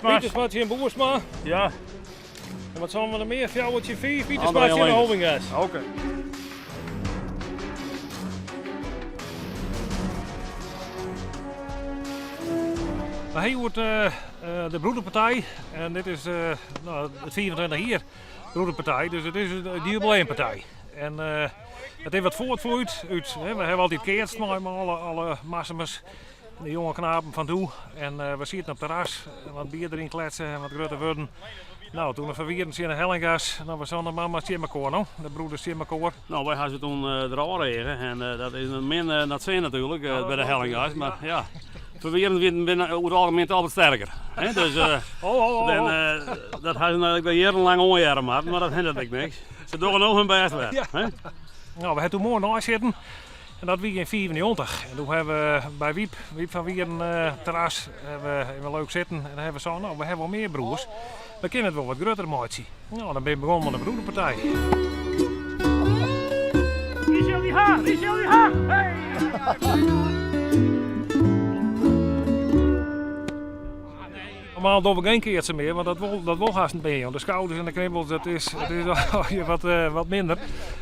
Pietersmatje en Boersma. Ja. En wat zullen we er meer? Fjouwertje 4, André Pietersmatje en Leenes. Hovingas. Oké. Hij wordt de broederpartij en dit is het 24 hier broederpartij, dus het is de jubileumpartij. En het heeft wat voortvloeid uit, we hebben altijd keerst met alle massa's, de jonge knapen van toe. En we zitten op het terras, wat bier erin kletsen en wat grote worden. Nou, toen we verwierden ze in de Hellingas, dan was de mama Simmerkoor, no? De broeders Simmerkoor. Nou, wij gaan ze toen eraan regen en dat is een min naar zee natuurlijk bij de Hellingas, maar ja. Verweren binnen over het algemeen altijd sterker. He? Dus dat hebben ze eigenlijk jarenlang onjaren gehad, maar dat hindert ik niks. Ze doen nog hun best wel. Ja. Nou, we hebben toen mooi naast zitten. En dat was in 94. En toen hebben we bij Wiep van Wieren terras hebben we leuk zitten. En dan hebben we zo, nou, we hebben wel meer broers. We kunnen het wel wat groter maken. Nou, dan ben ik begonnen met de broederpartij. Richel die haar, Richel die haar! Hey! Normaal doen we geen keertje meer, want dat wil haast niet meer. De schouders en de knibbels, dat is wat minder.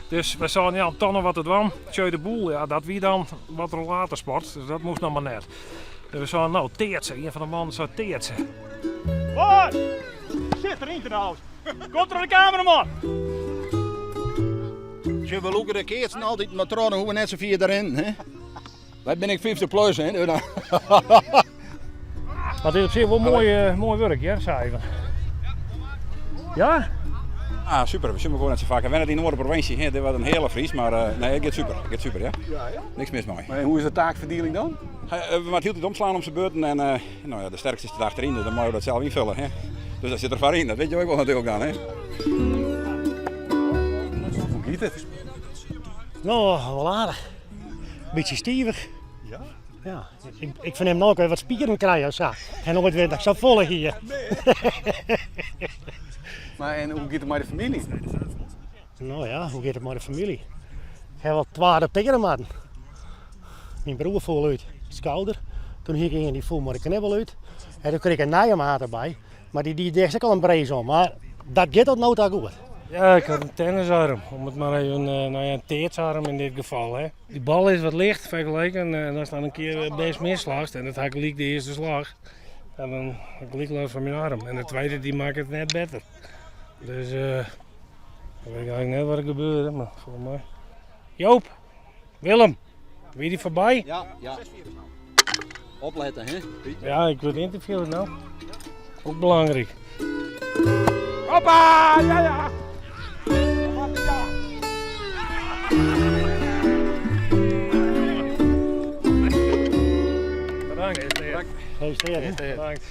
Dus we zeiden, ja, tonnen wat het was. Tjeu de boel, ja, dat wie dan wat rollator sport, dus dat moest nog maar net. Dus we zeiden, nou, teertje, een van de mannen zei teertje. Wat? Zit erin trouwens. Komt er aan de cameraman. Je wil ook de keertsen altijd matronen hoe we net z'n vier erin. Hè? Wij ben ik 50 plus, hè? Dat is op zich wel mooi werk, ja, cijfer. Ja? Ah, super. We zullen gewoon net zo vaak. We wennen in de Noorderprovincie. Dit was een hele Fries, maar nee, het gaat super. Het gaat super, ja. Niks mis mee. Maar hoe is de taakverdeling dan? We moeten het omslaan om zijn beurten en nou ja, de sterkste is er achterin, dus dan moet je dat zelf invullen. Hè. Dus dat zit er vaak in, dat weet je ook wel natuurlijk dan. Hè. Hoe gaat het? Nou, wel aardig. Beetje stevig. Ja? Ja. Ik vind hem nog even wat spieren krijgen. Zo. En nooit weer dat ik zou volgen hier. Maar en hoe gaat het met de familie? Nou ja, hoe gaat het met de familie? Ik heb wel 12 peren maken. Mijn broer voel uit de schouder. Toen ging die voel maar de knibbel uit. En toen kreeg ik een nijemaat erbij. Maar die deed ook al een brace om. Maar dat gaat tot nou toe goed. Ja, ik had een tennisarm, om het maar even een teertsarm in dit geval. Hè. Die bal is wat licht vergeleken en als dan een keer best mislaagt en dat had ik de eerste slag, en dan heb ik last van mijn arm. En de tweede die maakt het net beter. Dus ik weet eigenlijk net wat er gebeurde, maar volgens mij. Joop, Willem, wie die voorbij? Ja. Opletten, hè? Ja, ik wil interviewen nou. Ook belangrijk. Hoppa! Ja! Bedankt. Gefeliciteerd. Bedankt.